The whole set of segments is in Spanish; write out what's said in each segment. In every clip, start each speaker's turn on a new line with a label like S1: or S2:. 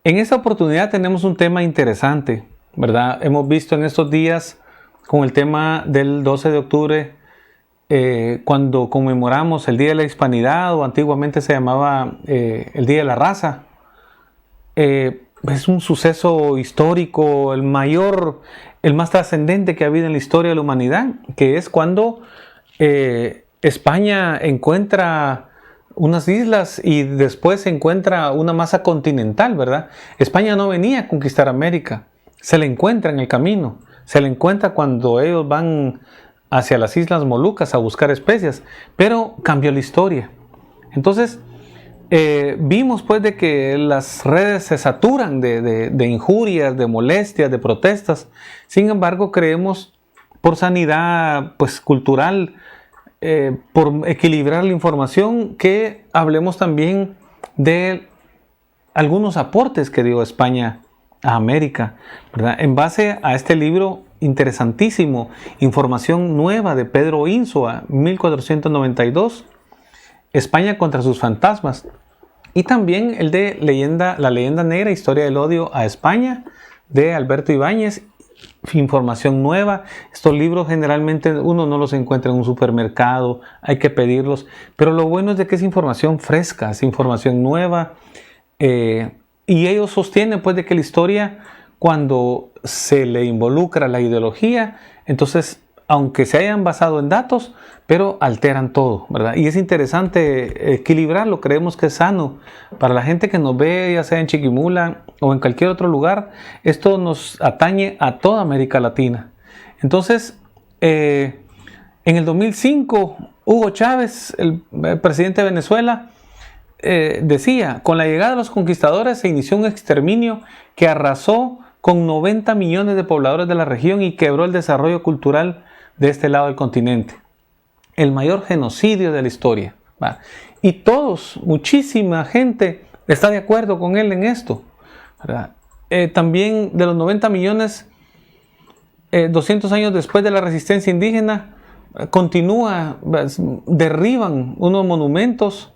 S1: En esta oportunidad tenemos un tema interesante, ¿verdad? Hemos visto en estos días con el tema del 12 de octubre, cuando conmemoramos el Día de la Hispanidad, o antiguamente se llamaba el Día de la Raza. Es un suceso histórico, el más trascendente que ha habido en la historia de la humanidad, que es cuando España encuentra unas islas y después se encuentra una masa continental, ¿verdad? España no venía a conquistar América, se le encuentra en el camino, se le encuentra cuando ellos van hacia las Islas Molucas a buscar especias, pero cambió la historia. Entonces, vimos pues de que las redes se saturan de injurias, de molestias, de protestas. Sin embargo, creemos por sanidad pues cultural, por equilibrar la información, que hablemos también de algunos aportes que dio España a América, ¿verdad? En base a este libro interesantísimo, Información Nueva de Pedro Insua, 1492, España contra sus fantasmas, y también el de La leyenda negra, Historia del odio a España, de Alberto Ibáñez, Información Nueva. Estos libros generalmente uno no los encuentra en un supermercado, hay que pedirlos, pero lo bueno es de que es información fresca, es información nueva, y ellos sostienen pues de que la historia, cuando se le involucra la ideología, entonces aunque se hayan basado en datos, pero alteran todo, ¿verdad? Y es interesante equilibrarlo, creemos que es sano para la gente que nos ve, ya sea en Chiquimula o en cualquier otro lugar. Esto nos atañe a toda América Latina. Entonces, en el 2005, Hugo Chávez, el presidente de Venezuela, decía: con la llegada de los conquistadores se inició un exterminio que arrasó con 90 millones de pobladores de la región y quebró el desarrollo cultural de este lado del continente. El mayor genocidio de la historia, ¿va? Y todos, muchísima gente está de acuerdo con él en esto, ¿verdad? También de los 90 millones, 200 años después de la resistencia indígena, continúa, derriban unos monumentos.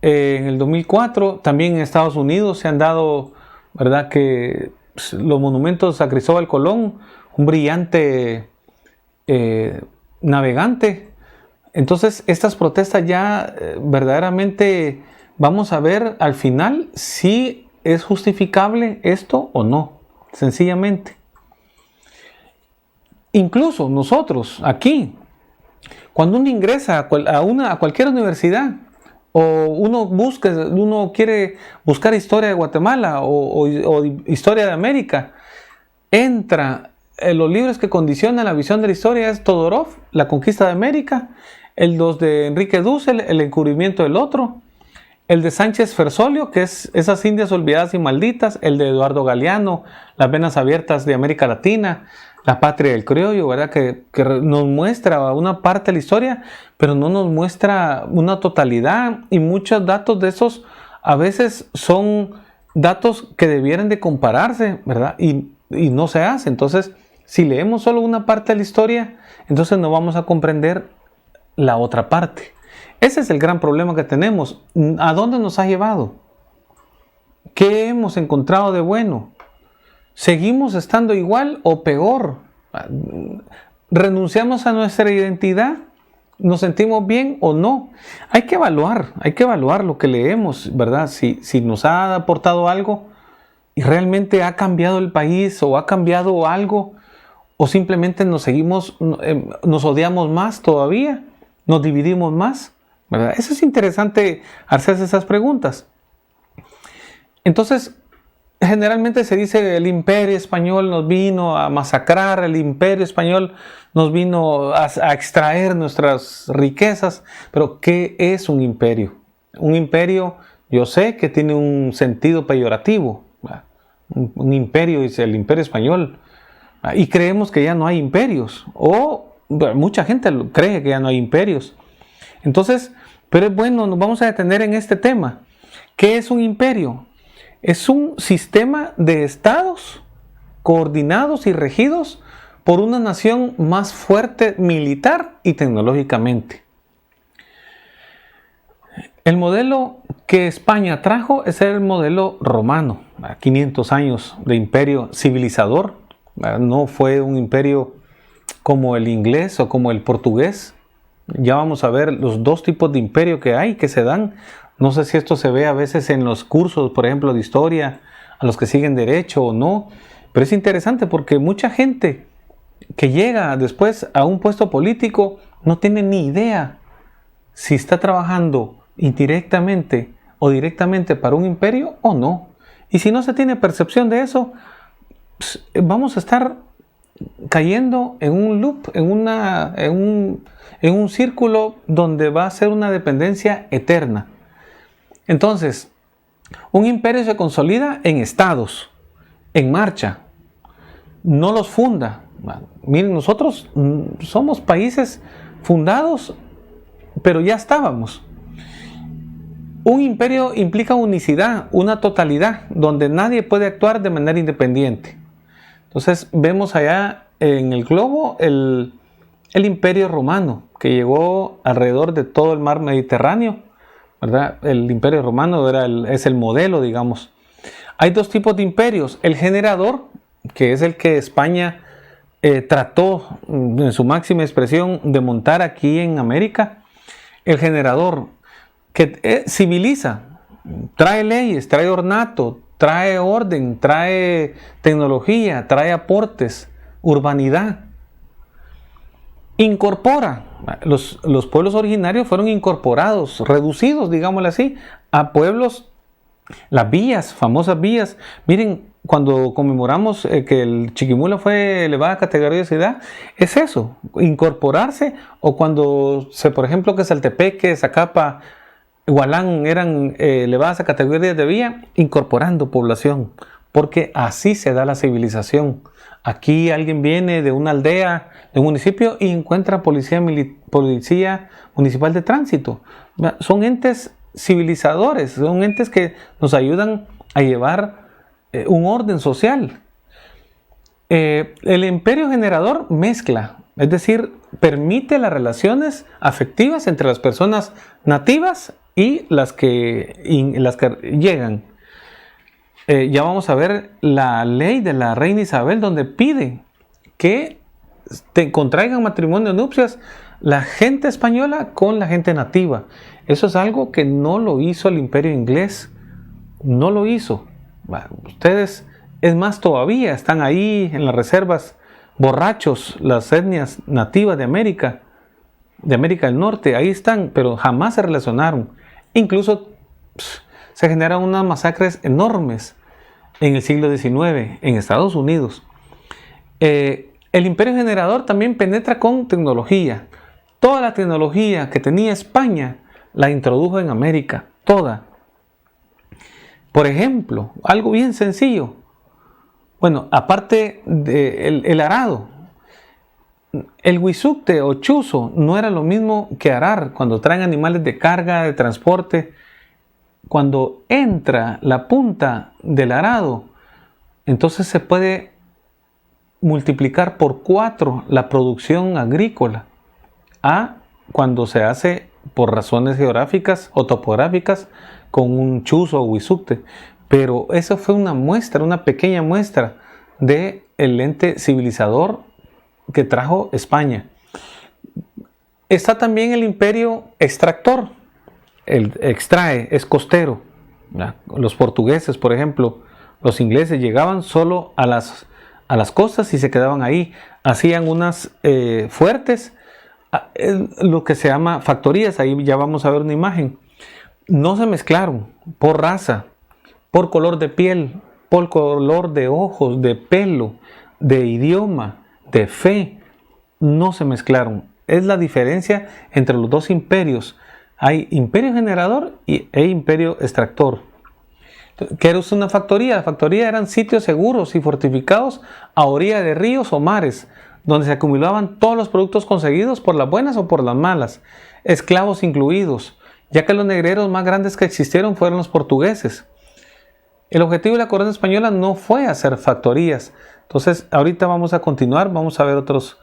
S1: En el 2004, también en Estados Unidos se han dado, ¿verdad?, que los monumentos a Cristóbal Colón, un brillante navegante. Entonces, estas protestas ya verdaderamente vamos a ver al final si es justificable esto o no, sencillamente. Incluso nosotros aquí, cuando uno ingresa a cualquier universidad, o uno quiere buscar historia de Guatemala o historia de América, entra en los libros que condicionan la visión de la historia. Es Todorov, La conquista de América; el 2 de Enrique Dussel, El encubrimiento del otro; el de Sánchez Fersolio, que es Esas Indias olvidadas y malditas; el de Eduardo Galeano, Las venas abiertas de América Latina; La patria del criollo, ¿verdad?, que nos muestra una parte de la historia, pero no nos muestra una totalidad, y muchos datos de esos a veces son datos que debieran de compararse, ¿verdad?, y no se hace. Entonces, si leemos solo una parte de la historia, entonces no vamos a comprender la otra parte. Ese es el gran problema que tenemos. ¿A dónde nos ha llevado? ¿Qué hemos encontrado de bueno? ¿Seguimos estando igual o peor? ¿Renunciamos a nuestra identidad? ¿Nos sentimos bien o no? Hay que evaluar lo que leemos, ¿verdad? Si nos ha aportado algo y realmente ha cambiado el país, o ha cambiado algo, o simplemente nos odiamos más todavía, nos dividimos más, ¿verdad? Eso es interesante, hacerse esas preguntas. Entonces, generalmente se dice: el imperio español nos vino a masacrar, el imperio español nos vino a extraer nuestras riquezas. Pero ¿qué es un imperio? Un imperio, yo sé que tiene un sentido peyorativo. Un imperio es el imperio español, y creemos que ya no hay imperios, o mucha gente cree que ya no hay imperios. Entonces, pero es bueno, nos vamos a detener en este tema. ¿Qué es un imperio? Es un sistema de estados coordinados y regidos por una nación más fuerte militar y tecnológicamente. El modelo que España trajo es el modelo romano. 500 años de imperio civilizador. No fue un imperio como el inglés o como el portugués. Ya vamos a ver los dos tipos de imperio que hay, que se dan. No sé si esto se ve a veces en los cursos, por ejemplo, de historia, a los que siguen derecho o no. Pero es interesante porque mucha gente que llega después a un puesto político no tiene ni idea si está trabajando indirectamente o directamente para un imperio o no. Y si no se tiene percepción de eso, pues, vamos a estar cayendo en un loop, en un círculo donde va a ser una dependencia eterna. Entonces, un imperio se consolida en estados, en marcha, no los funda. Miren, nosotros somos países fundados, pero ya estábamos. Un imperio implica unicidad, una totalidad, donde nadie puede actuar de manera independiente. Entonces vemos allá en el globo el imperio romano, que llegó alrededor de todo el mar Mediterráneo, ¿verdad? El imperio romano es el modelo, digamos. Hay dos tipos de imperios. El generador, que es el que España trató en su máxima expresión de montar aquí en América. El generador que civiliza, trae leyes, trae ornato, trae orden, trae tecnología, trae aportes, urbanidad. Incorpora. Los pueblos originarios fueron incorporados, reducidos, digámoslo así, a pueblos, las vías, famosas vías. Miren, cuando conmemoramos que el Chiquimula fue elevada a categoría de ciudad, es eso, incorporarse. O cuando, por ejemplo, que Saltepeque, Zacapa, Hualán eran elevadas a categorías de vía, incorporando población, porque así se da la civilización. Aquí alguien viene de una aldea, de un municipio, y encuentra policía municipal de tránsito. Son entes civilizadores, son entes que nos ayudan a llevar un orden social. El imperio generador mezcla, es decir, permite las relaciones afectivas entre las personas nativas y las que llegan. Ya vamos a ver la ley de la reina Isabel, donde pide que contraigan matrimonio de nupcias la gente española con la gente nativa. Eso es algo que no lo hizo el imperio inglés, no lo hizo. Ustedes, es más, todavía están ahí en las reservas borrachos, las etnias nativas de América del Norte, ahí están, pero jamás se relacionaron. Incluso se generan unas masacres enormes en el siglo XIX en Estados Unidos. El imperio generador también penetra con tecnología. Toda la tecnología que tenía España la introdujo en América, toda. Por ejemplo, algo bien sencillo. Bueno, aparte del arado, el huizucte o chuzo no era lo mismo que arar. Cuando traen animales de carga, de transporte, cuando entra la punta del arado, entonces se puede multiplicar por 4 la producción agrícola a cuando se hace por razones geográficas o topográficas con un chuzo o huizucte. Pero eso fue una muestra, una pequeña muestra del ente civilizador que trajo España. Está también el imperio extractor. El extrae, es costero. Los portugueses, por ejemplo, los ingleses llegaban solo a las costas y se quedaban ahí. Hacían unas fuertes, lo que se llama factorías. Ahí ya vamos a ver una imagen. No se mezclaron por raza, por color de piel, por color de ojos, de pelo, de idioma, de fe. No se mezclaron. Es la diferencia entre los dos imperios. Hay imperio generador e imperio extractor. ¿Qué era una factoría? La factoría eran sitios seguros y fortificados a orilla de ríos o mares, donde se acumulaban todos los productos conseguidos por las buenas o por las malas, esclavos incluidos, ya que los negreros más grandes que existieron fueron los portugueses. El objetivo de la corona española no fue hacer factorías. Entonces, ahorita vamos a continuar, vamos a ver otros.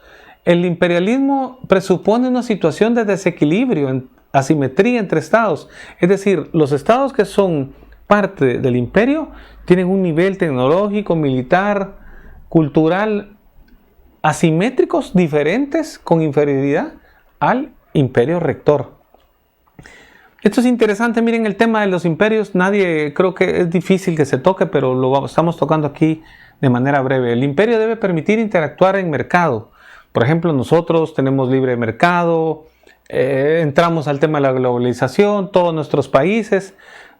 S1: El imperialismo presupone una situación de desequilibrio, asimetría entre estados. Es decir, los estados que son parte del imperio tienen un nivel tecnológico, militar, cultural, asimétricos, diferentes, con inferioridad al imperio rector. Esto es interesante, miren el tema de los imperios, creo que es difícil que se toque, pero lo estamos tocando aquí de manera breve. El imperio debe permitir interactuar en mercado. Por ejemplo, nosotros tenemos libre mercado, entramos al tema de la globalización, todos nuestros países,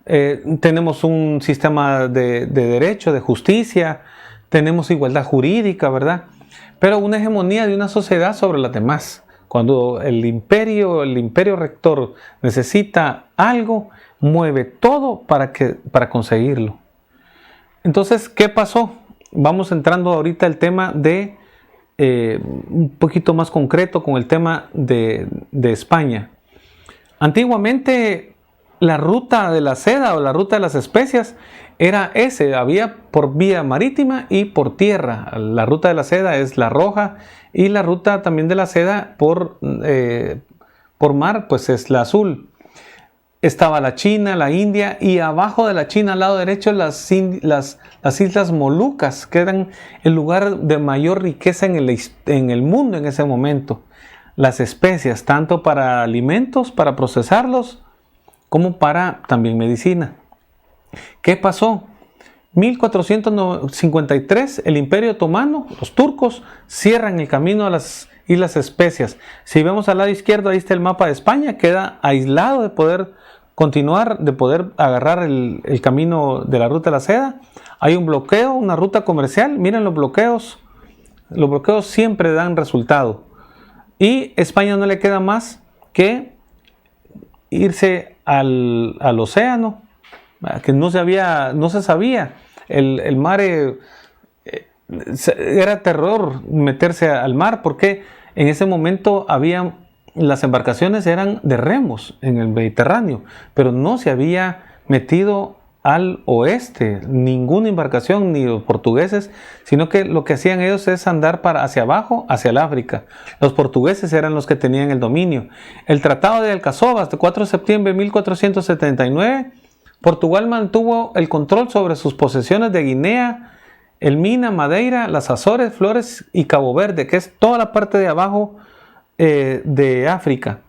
S1: tenemos un sistema de derecho, de justicia, tenemos igualdad jurídica, ¿verdad? Pero una hegemonía de una sociedad sobre las demás. Cuando el imperio rector necesita algo, mueve todo para conseguirlo. Entonces, ¿qué pasó? Vamos entrando ahorita al tema de un poquito más concreto con el tema de España. Antiguamente, la ruta de la seda o la ruta de las especias había por vía marítima y por tierra. La ruta de la seda es la roja y la ruta también de la seda por mar pues es la azul. Estaba la China, la India y abajo de la China al lado derecho las Islas Molucas, que eran el lugar de mayor riqueza en el mundo en ese momento. Las especias, tanto para alimentos, para procesarlos, como para también medicina. ¿Qué pasó? 1453, el Imperio Otomano, los turcos, cierran el camino a las Islas Especias. Si vemos al lado izquierdo, ahí está el mapa de España, queda aislado de poder continuar, de poder agarrar el camino de la ruta de la seda. Hay un bloqueo, una ruta comercial. Miren los bloqueos siempre dan resultado. Y España no le queda más que irse al océano, que no se sabía. El mar era terror meterse al mar, porque en ese momento las embarcaciones eran de remos en el Mediterráneo, pero no se había metido al oeste ninguna embarcación, ni los portugueses, sino que lo que hacían ellos es andar hacia abajo, hacia el África. Los portugueses eran los que tenían el dominio. El Tratado de Alcazovas de 4 de septiembre de 1479, Portugal mantuvo el control sobre sus posesiones de Guinea, Elmina, Madeira, las Azores, Flores y Cabo Verde, que es toda la parte de abajo de África.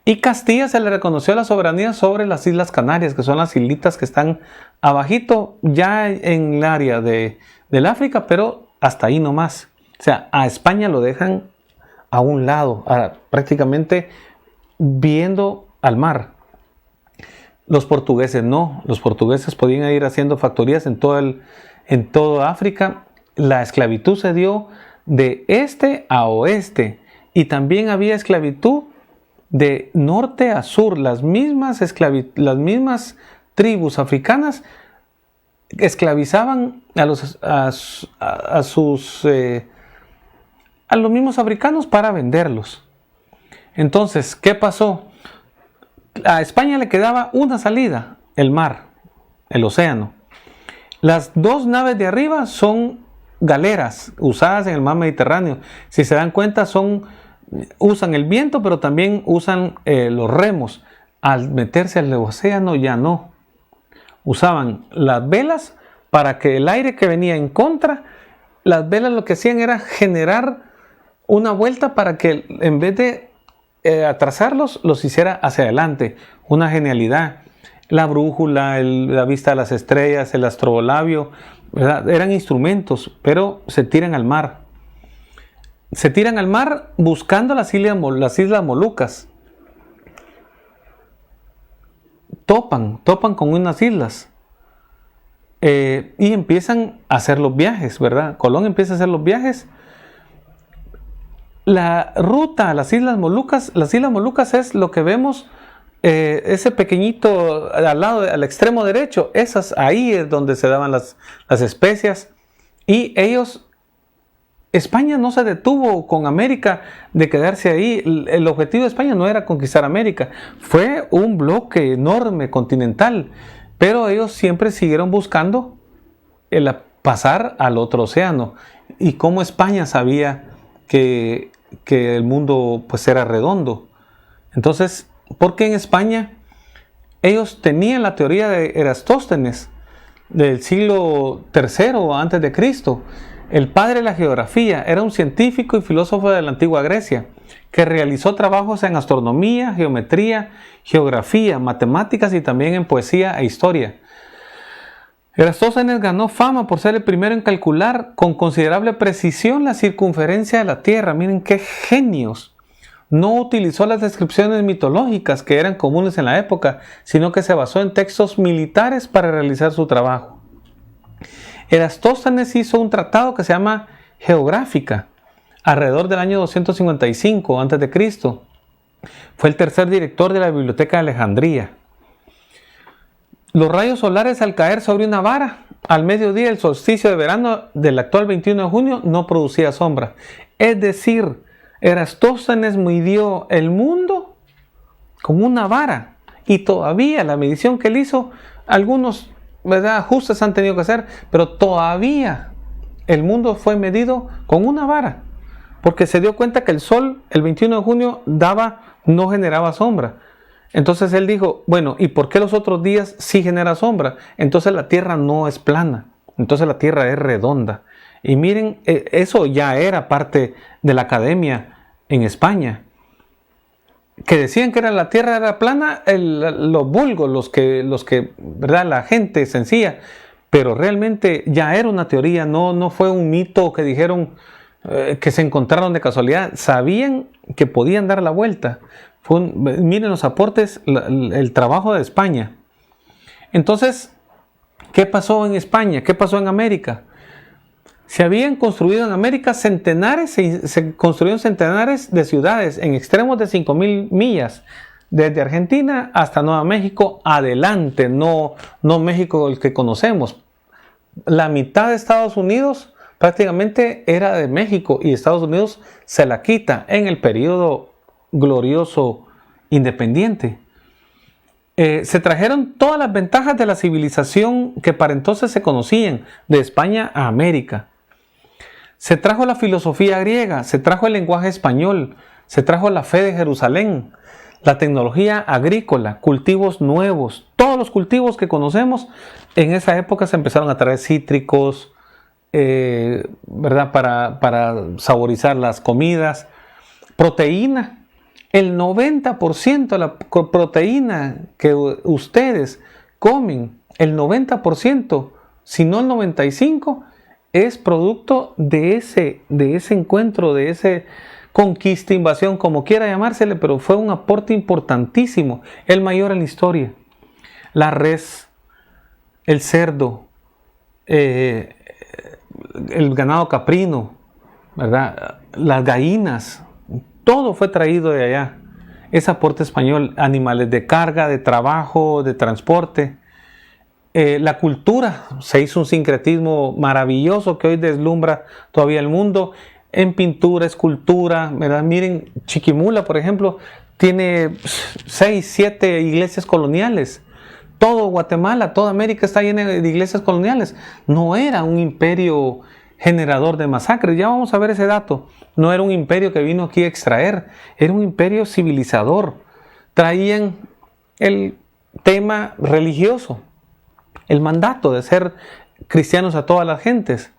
S1: Y Castilla se le reconoció la soberanía sobre las Islas Canarias, que son las islitas que están abajito, ya en el área del África, pero hasta ahí nomás. O sea, a España lo dejan a un lado, prácticamente viendo al mar. Los portugueses no, los portugueses podían ir haciendo factorías en toda África. La esclavitud se dio de este a oeste y también había esclavitud de norte a sur. Las mismas tribus africanas esclavizaban a los mismos africanos para venderlos. Entonces, ¿qué pasó? A España le quedaba una salida, el mar, el océano. Las dos naves de arriba son galeras usadas en el mar Mediterráneo. Si se dan cuenta, usan el viento, pero también usan los remos. Al meterse al océano ya no. Usaban las velas para que el aire que venía en contra, las velas lo que hacían era generar una vuelta para que en vez de atrasarlos, los hiciera hacia adelante. Una genialidad. La brújula, la vista de las estrellas, el astrolabio, ¿verdad? Eran instrumentos, pero se tiran al mar. Se tiran al mar buscando las Islas Molucas. Topan con unas islas. Y empiezan a hacer los viajes, ¿verdad? Colón empieza a hacer los viajes. La ruta a las Islas Molucas es lo que vemos, ese pequeñito al extremo derecho. Ahí es donde se daban las especias. Y España no se detuvo con América de quedarse ahí. El objetivo de España no era conquistar América, fue un bloque enorme continental, pero ellos siempre siguieron buscando pasar al otro océano. Y como España sabía que el mundo pues era redondo. Entonces, ¿por qué en España ellos tenían la teoría de Eratóstenes del siglo III antes de Cristo. El padre de la geografía era un científico y filósofo de la antigua Grecia que realizó trabajos en astronomía, geometría, geografía, matemáticas y también en poesía e historia. Eratóstenes ganó fama por ser el primero en calcular con considerable precisión la circunferencia de la Tierra. Miren qué genios. No utilizó las descripciones mitológicas que eran comunes en la época, sino que se basó en textos militares para realizar su trabajo. Eratóstenes hizo un tratado que se llama Geográfica alrededor del año 255 a.C. Fue el tercer director de la Biblioteca de Alejandría. Los rayos solares al caer sobre una vara al mediodía del solsticio de verano del actual 21 de junio no producía sombra. Es decir, Eratóstenes midió el mundo con una vara y todavía la medición que él hizo, algunos, ¿verdad?, ajustes han tenido que hacer, pero todavía el mundo fue medido con una vara, porque se dio cuenta que el sol el 21 de junio no generaba sombra. Entonces él dijo, bueno, ¿y por qué los otros días sí genera sombra? Entonces la Tierra no es plana, entonces la Tierra es redonda. Y miren, eso ya era parte de la academia en España, que decían que la Tierra era plana, los vulgos, los que, ¿verdad?, la gente sencilla, pero realmente ya era una teoría, no fue un mito que dijeron que se encontraron de casualidad, sabían que podían dar la vuelta. Miren los aportes, el trabajo de España. Entonces, ¿qué pasó en España? ¿Qué pasó en América? Se habían construido en América se construyeron centenares de ciudades en extremos de 5.000 millas, desde Argentina hasta Nueva México, adelante, no México el que conocemos. La mitad de Estados Unidos prácticamente era de México y Estados Unidos se la quita en el periodo glorioso independiente. Se trajeron todas las ventajas de la civilización que para entonces se conocían de España a América. Se trajo la filosofía griega, se trajo el lenguaje español, se trajo la fe de Jerusalén, la tecnología agrícola, cultivos nuevos, todos los cultivos que conocemos. En esa época se empezaron a traer cítricos, ¿verdad?, para saborizar las comidas. Proteína. El 90% de la proteína que ustedes comen, el 90%, si no el 95%, es producto de ese encuentro, de ese conquista, invasión, como quiera llamársele, pero fue un aporte importantísimo, el mayor en la historia. La res, el cerdo, el ganado caprino, ¿verdad?, las gallinas, todo fue traído de allá. Ese aporte español, animales de carga, de trabajo, de transporte. La cultura, se hizo un sincretismo maravilloso que hoy deslumbra todavía el mundo en pintura, escultura, ¿verdad? Miren, Chiquimula, por ejemplo, tiene 6, 7 iglesias coloniales. Todo Guatemala, toda América está llena de iglesias coloniales. No era un imperio generador de masacres, ya vamos a ver ese dato. No era un imperio que vino aquí a extraer, era un imperio civilizador. Traían el tema religioso, el mandato de ser cristianos a todas las gentes,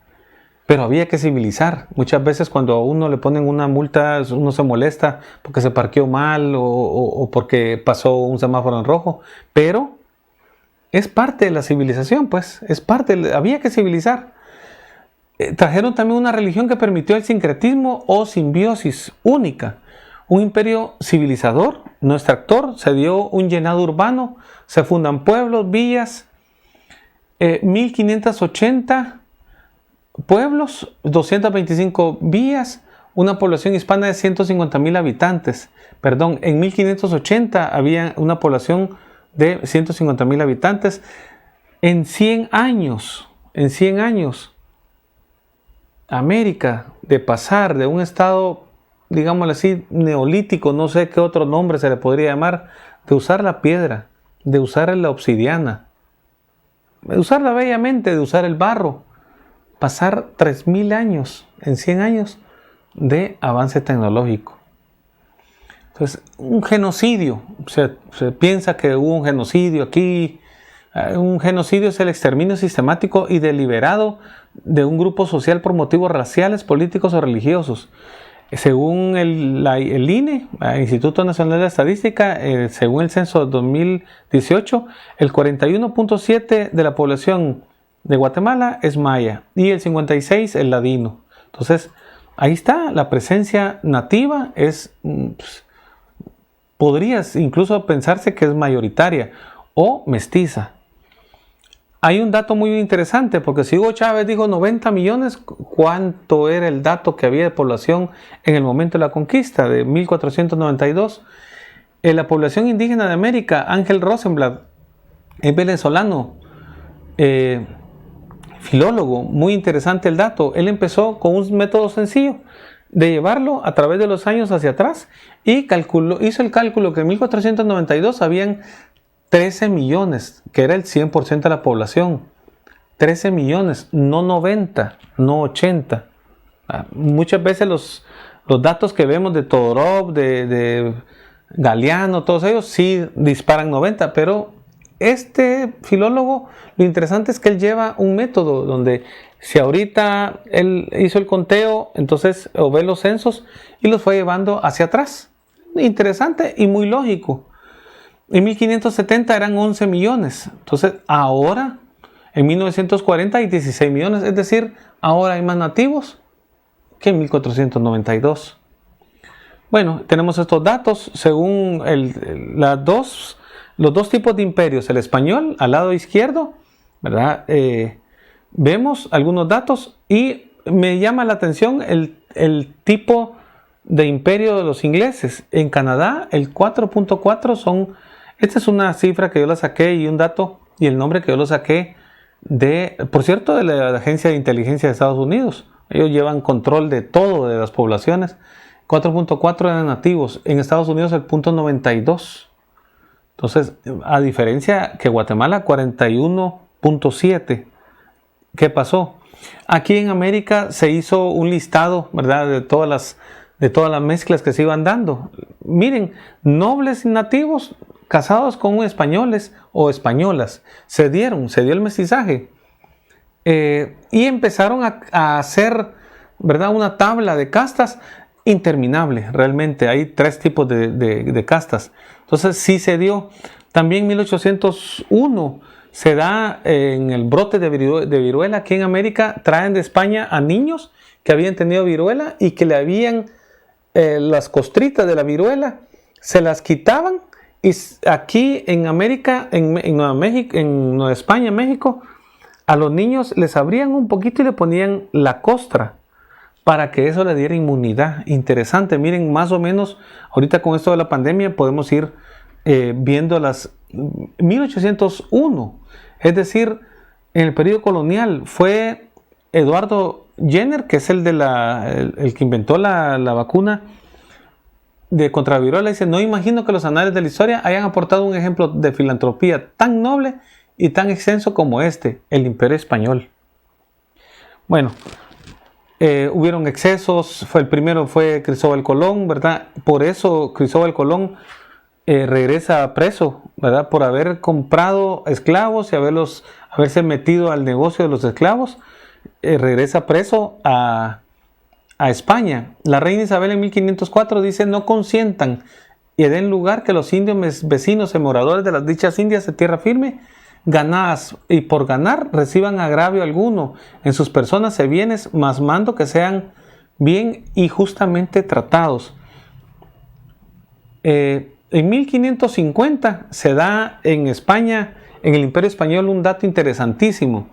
S1: pero había que civilizar. Muchas veces cuando a uno le ponen una multa, uno se molesta porque se parqueó mal o porque pasó un semáforo en rojo, pero es parte de la civilización, pues, había que civilizar. Trajeron también una religión que permitió el sincretismo o simbiosis única. Un imperio civilizador, no extractor, se dio un llenado urbano, se fundan pueblos, villas, 1580 pueblos, 225 villas, una población hispana de 150.000 habitantes. Perdón, en 1580 había una población de 150.000 habitantes. En 100 años, América, de pasar de un estado, digámoslo así, neolítico, no sé qué otro nombre se le podría llamar, de usar la piedra, de usar la obsidiana, de usarla bellamente, de usar el barro, pasar 3.000 años, en 100 años, de avance tecnológico. Entonces, un genocidio, se piensa que hubo un genocidio aquí, Un genocidio es el exterminio sistemático y deliberado de un grupo social por motivos raciales, políticos o religiosos. Según el INE, el Instituto Nacional de Estadística, según el censo de 2018, el 41.7% de la población de Guatemala es maya y el 56% es ladino. Entonces, ahí está, la presencia nativa podría incluso pensarse que es mayoritaria o mestiza. Hay un dato muy interesante, porque si Hugo Chávez dijo 90 millones, ¿cuánto era el dato que había de población en el momento de la conquista de 1492? La población indígena de América, Ángel Rosenblatt, es venezolano, filólogo, muy interesante el dato. Él empezó con un método sencillo de llevarlo a través de los años hacia atrás y hizo el cálculo que en 1492 habían 13 millones, que era el 100% de la población. 13 millones, no 90, no 80. Muchas veces los datos que vemos de Todorov, de Galeano, todos ellos sí disparan 90, pero este filólogo, lo interesante es que él lleva un método donde si ahorita él hizo el conteo, entonces o ve los censos y los fue llevando hacia atrás. Interesante y muy lógico. En 1570 eran 11 millones. Entonces, ahora, en 1940 hay 16 millones. Es decir, ahora hay más nativos que en 1492. Bueno, tenemos estos datos según los dos tipos de imperios. El español, al lado izquierdo, ¿verdad? Vemos algunos datos y me llama la atención el tipo de imperio de los ingleses. En Canadá, el 4.4 son... Esta es una cifra que yo la saqué y un dato y el nombre que yo lo saqué por cierto, de la Agencia de Inteligencia de Estados Unidos. Ellos llevan control de todo, de las poblaciones. 4.4 eran nativos. En Estados Unidos el 0.92. Entonces, a diferencia que Guatemala, 41.7. ¿Qué pasó? Aquí en América se hizo un listado, ¿verdad?, de todas las mezclas que se iban dando. Miren, nobles y nativos casados con españoles o españolas, se dio el mestizaje, y empezaron a hacer, ¿verdad?, una tabla de castas interminable. Realmente hay 3 tipos de castas. Entonces sí se dio. También en 1801 se da en el brote de viruela. Aquí en América traen de España a niños que habían tenido viruela y que le habían las costritas de la viruela, se las quitaban. Y aquí en América, en Nueva España, México, a los niños les abrían un poquito y le ponían la costra para que eso le diera inmunidad. Interesante, miren, más o menos, ahorita con esto de la pandemia podemos ir viendo las 1801, es decir, en el periodo colonial fue Eduardo Jenner, que es el que inventó la vacuna de contra la viruela. Dice: no imagino que los anales de la historia hayan aportado un ejemplo de filantropía tan noble y tan extenso como el Imperio Español. Bueno, hubieron excesos. El primero fue Cristóbal Colón, ¿verdad? Por eso Cristóbal Colón regresa preso, ¿verdad?, por haber comprado esclavos y haberse metido al negocio de los esclavos. Regresa preso a España. La reina Isabel en 1504 dice: no consientan y den lugar que los indios vecinos y moradores de las dichas indias de tierra firme, ganadas y por ganar, reciban agravio alguno en sus personas y bienes, mas mando que sean bien y justamente tratados. En 1550 se da en España, en el Imperio Español, un dato interesantísimo.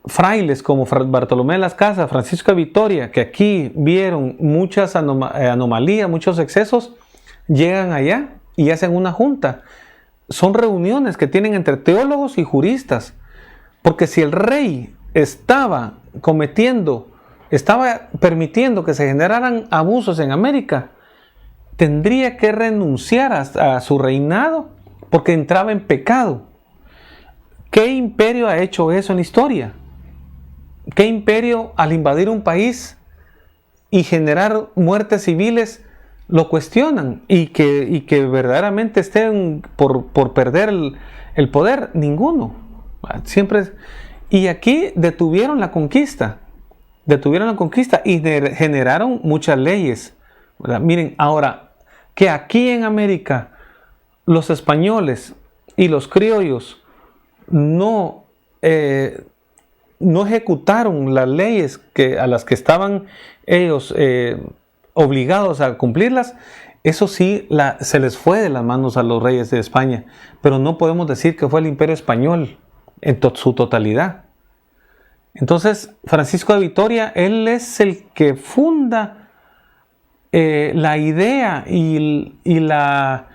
S1: Frailes como Bartolomé de las Casas, Francisco de Vitoria, que aquí vieron muchas anomalías, muchos excesos, llegan allá y hacen una junta. Son reuniones que tienen entre teólogos y juristas, porque si el rey estaba permitiendo que se generaran abusos en América, tendría que renunciar a su reinado porque entraba en pecado. ¿Qué imperio ha hecho eso en la historia? ¿Qué imperio, al invadir un país y generar muertes civiles, lo cuestionan y que verdaderamente estén por perder el poder, ninguno. Siempre. Y aquí detuvieron la conquista y generaron muchas leyes, ¿verdad? Miren, ahora, que aquí en América los españoles y los criollos no ejecutaron las leyes a las que estaban ellos obligados a cumplirlas, eso sí se les fue de las manos a los reyes de España, pero no podemos decir que fue el Imperio Español en su totalidad. Entonces, Francisco de Vitoria, él es el que funda la idea y la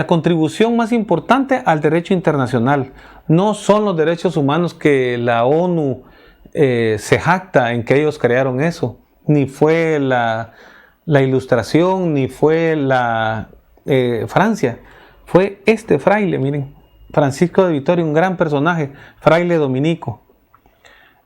S1: contribución más importante al derecho internacional. No son los derechos humanos que la ONU se jacta en que ellos crearon eso, ni fue la Ilustración, ni fue Francia. Fue este fraile, miren, Francisco de Vitoria, un gran personaje, fraile dominico.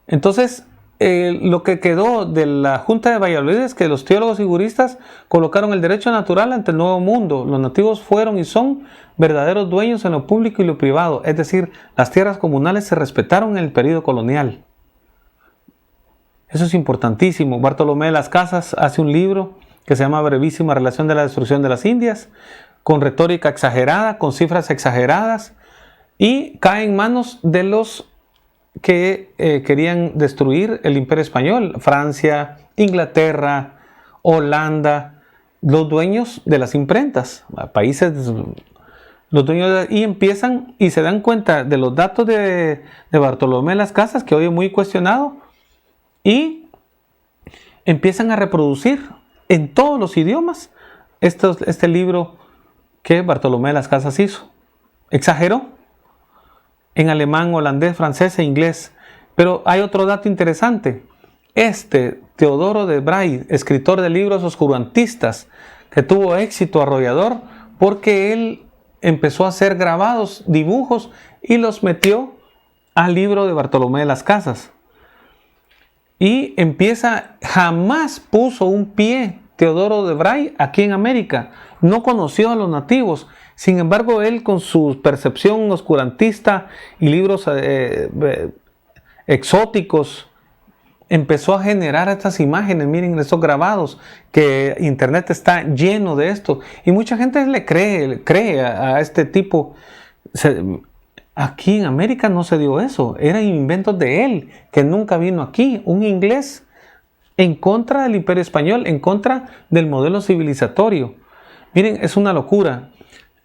S1: Entonces, lo que quedó de la Junta de Valladolid es que los teólogos y juristas colocaron el derecho natural ante el nuevo mundo. Los nativos fueron y son verdaderos dueños en lo público y lo privado, es decir, las tierras comunales se respetaron en el periodo colonial. Eso es importantísimo. Bartolomé de las Casas hace un libro que se llama Brevísima Relación de la Destrucción de las Indias, con retórica exagerada, con cifras exageradas, y cae en manos de los que querían destruir el Imperio Español, Francia, Inglaterra, Holanda, los dueños de las imprentas, países, los dueños y empiezan y se dan cuenta de los datos de Bartolomé de las Casas, que hoy es muy cuestionado, y empiezan a reproducir en todos los idiomas este libro que Bartolomé de las Casas hizo. Exageró en alemán, holandés, francés e inglés. Pero hay otro dato interesante. Teodoro de Bray, escritor de libros oscurantistas, que tuvo éxito arrollador porque él empezó a hacer grabados, dibujos, y los metió al libro de Bartolomé de las Casas. Y jamás puso un pie Teodoro de Bray aquí en América. No conoció a los nativos. Sin embargo, él con su percepción oscurantista y libros exóticos empezó a generar estas imágenes. Miren estos grabados, que internet está lleno de esto. Y mucha gente le cree a este tipo. Aquí en América no se dio eso. Eran inventos de él, que nunca vino aquí. Un inglés en contra del Imperio Español, en contra del modelo civilizatorio. Miren, es una locura.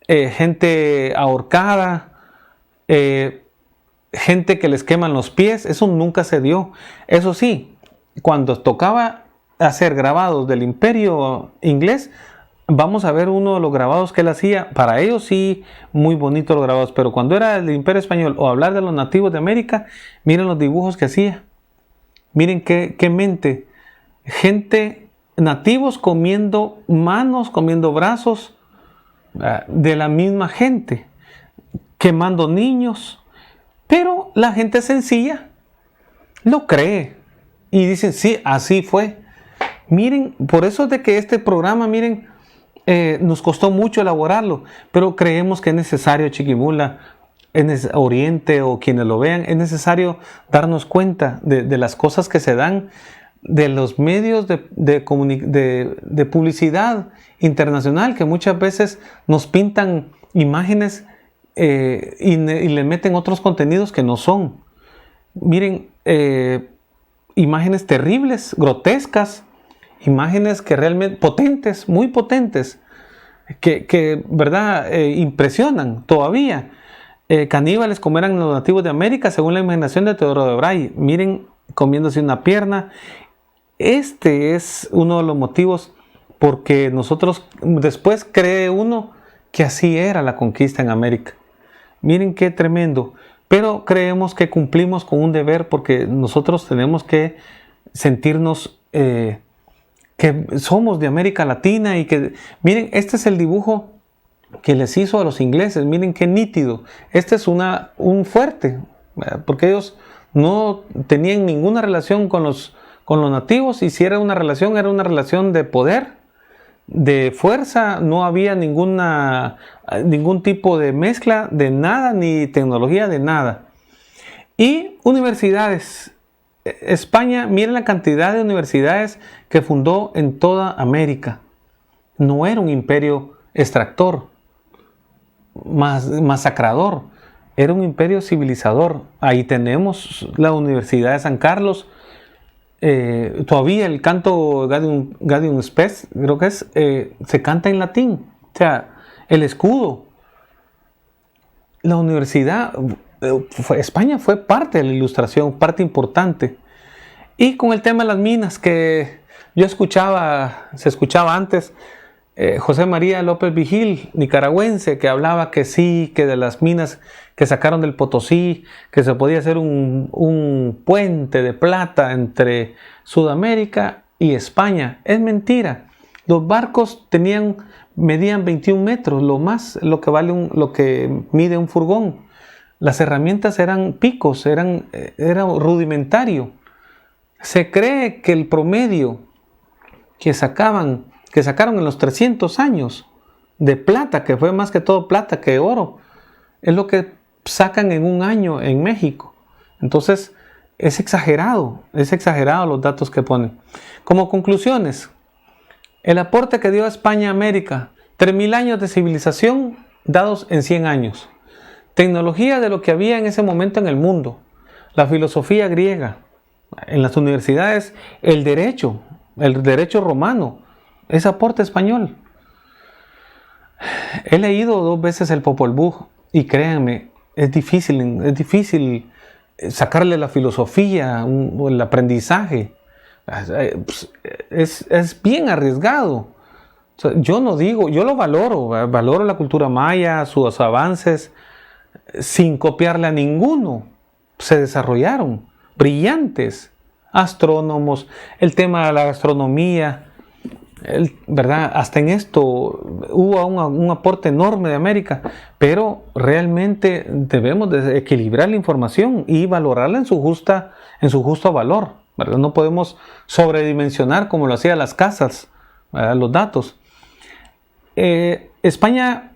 S1: Gente ahorcada, gente que les queman los pies, eso nunca se dio. Eso sí, cuando tocaba hacer grabados del Imperio inglés, vamos a ver uno de los grabados que él hacía. Para ellos sí, muy bonitos los grabados, pero cuando era el Imperio Español o hablar de los nativos de América, miren los dibujos que hacía. Miren qué mente. Gente, nativos comiendo manos, comiendo brazos de la misma gente, quemando niños, pero la gente sencilla lo cree y dicen, sí, así fue. Miren, por eso es de que este programa, miren, nos costó mucho elaborarlo, pero creemos que es necesario, Chiquimula, Oriente o quienes lo vean, es necesario darnos cuenta de las cosas que se dan, de los medios de publicidad internacional, que muchas veces nos pintan imágenes y le meten otros contenidos que no son. Miren, imágenes terribles, grotescas, imágenes que realmente potentes, muy potentes, que verdad, impresionan todavía. Caníbales como eran los nativos de América, según la imaginación de Teodoro de Bray. Miren, comiéndose una pierna. Este es uno de los motivos porque nosotros después cree uno que así era la conquista en América. Miren qué tremendo. Pero creemos que cumplimos con un deber porque nosotros tenemos que sentirnos que somos de América Latina y que, miren, este es el dibujo que les hizo a los ingleses. Miren qué nítido. Este es un fuerte, porque ellos no tenían ninguna relación con los nativos, y si era una relación de poder, de fuerza, no había ningún tipo de mezcla de nada, ni tecnología de nada. Y universidades. España, miren la cantidad de universidades que fundó en toda América. No era un imperio extractor, masacrador, era un imperio civilizador. Ahí tenemos la Universidad de San Carlos. Todavía el canto Gaudium Spes, creo que es, se canta en latín. O sea, el escudo. La universidad, España fue parte de la Ilustración, parte importante. Y con el tema de las minas, que se escuchaba antes, José María López Vigil, nicaragüense, que hablaba que sí, que de las minas que sacaron del Potosí, que se podía hacer un puente de plata entre Sudamérica y España. Es mentira. Los barcos medían 21 metros, lo que mide un furgón. Las herramientas eran picos, era rudimentario. Se cree que el promedio que sacaron en los 300 años de plata, que fue más que todo plata que oro, es lo que sacan en un año en México. Entonces es exagerado los datos que ponen. Como conclusiones, el aporte que dio España a América: 3.000 años de civilización dados en 100 años. Tecnología de lo que había en ese momento en el mundo. La filosofía griega. En las universidades, el derecho romano. Es aporte español. He leído 2 veces el Popol Vuh y créanme, es difícil sacarle la filosofía, el aprendizaje. Es bien arriesgado. O sea, yo lo valoro la cultura maya, sus avances, sin copiarle a ninguno. Se desarrollaron brillantes astrónomos, el tema de la gastronomía, ¿verdad? Hasta en esto hubo un aporte enorme de América, pero realmente debemos de equilibrar la información y valorarla en su justo valor, ¿verdad? No podemos sobredimensionar como lo hacían las casas, ¿verdad? Los datos. España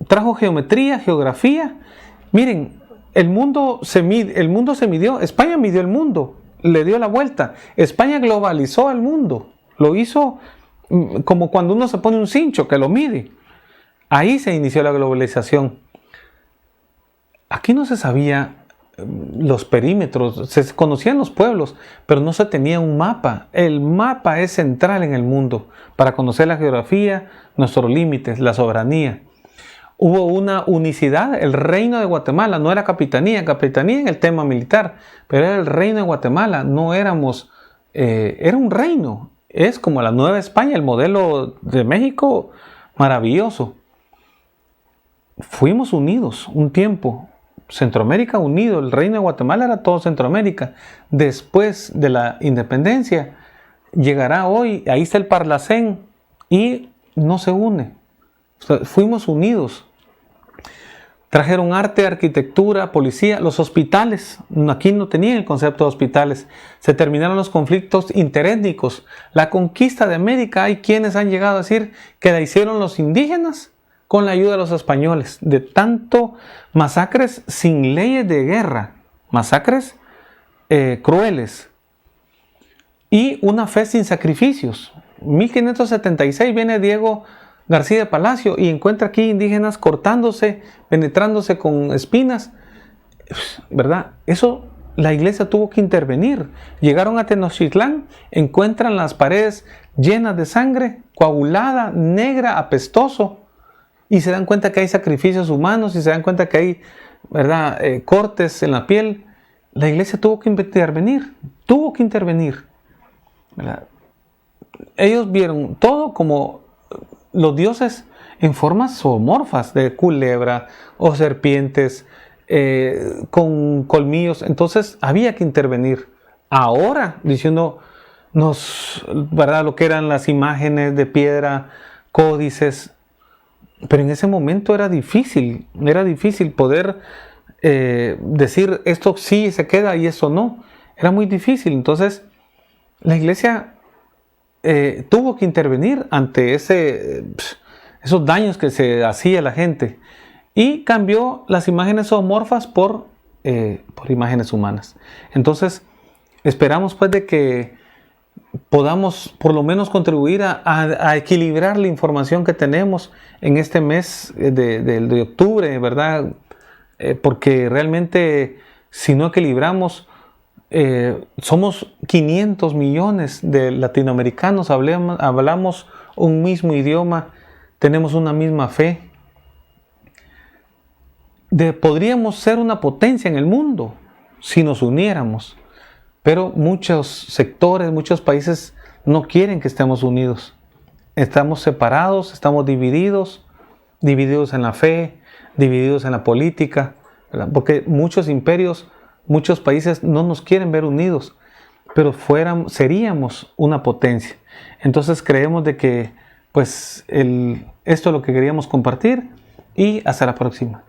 S1: trajo geometría, geografía. Miren, el mundo se midió, España midió el mundo, le dio la vuelta. España globalizó al mundo, lo hizo como cuando uno se pone un cincho que lo mide. Ahí se inició la globalización. Aquí no se sabía los perímetros, se conocían los pueblos, pero no se tenía un mapa. El mapa es central en el mundo para conocer la geografía, nuestros límites, la soberanía. Hubo una unicidad, el reino de Guatemala, no era capitanía en el tema militar, pero era el reino de Guatemala, no éramos, era un reino, es como la Nueva España, el modelo de México, maravilloso. Fuimos unidos un tiempo, Centroamérica unido, el reino de Guatemala era todo Centroamérica. Después de la independencia, llegará hoy, ahí está el Parlacén y no se une. O sea, fuimos unidos. Trajeron arte, arquitectura, policía, los hospitales. Aquí no tenían el concepto de hospitales. Se terminaron los conflictos interétnicos. La conquista de América, hay quienes han llegado a decir que la hicieron los indígenas con la ayuda de los españoles. De tanto masacres sin leyes de guerra. Masacres crueles. Y una fe sin sacrificios. 1576 viene Diego García de Palacio y encuentra aquí indígenas cortándose, penetrándose con espinas, ¿verdad? Eso la iglesia tuvo que intervenir. Llegaron a Tenochtitlán, encuentran las paredes llenas de sangre, coagulada, negra, apestoso, y se dan cuenta que hay sacrificios humanos y se dan cuenta que hay, ¿verdad?, cortes en la piel. La iglesia tuvo que intervenir, ¿verdad? Ellos vieron todo como los dioses en formas zoomorfas de culebra o serpientes con colmillos. Entonces había que intervenir. Ahora, diciéndonos, ¿verdad?, lo que eran las imágenes de piedra, códices. Pero en ese momento era difícil poder decir esto sí se queda y eso no. Era muy difícil. Entonces la iglesia tuvo que intervenir ante esos daños que se hacía a la gente y cambió las imágenes zoomorfas por imágenes humanas. Entonces, esperamos pues de que podamos por lo menos contribuir a equilibrar la información que tenemos en este mes de octubre, ¿verdad? Porque realmente si no equilibramos, somos 500 millones de latinoamericanos, hablamos un mismo idioma, tenemos una misma fe. Podríamos ser una potencia en el mundo si nos uniéramos, pero muchos sectores, muchos países no quieren que estemos unidos. Estamos separados, estamos divididos en la fe, divididos en la política, ¿verdad? Porque muchos imperios, muchos países no nos quieren ver unidos, pero seríamos una potencia. Entonces creemos de que pues esto es lo que queríamos compartir y hasta la próxima.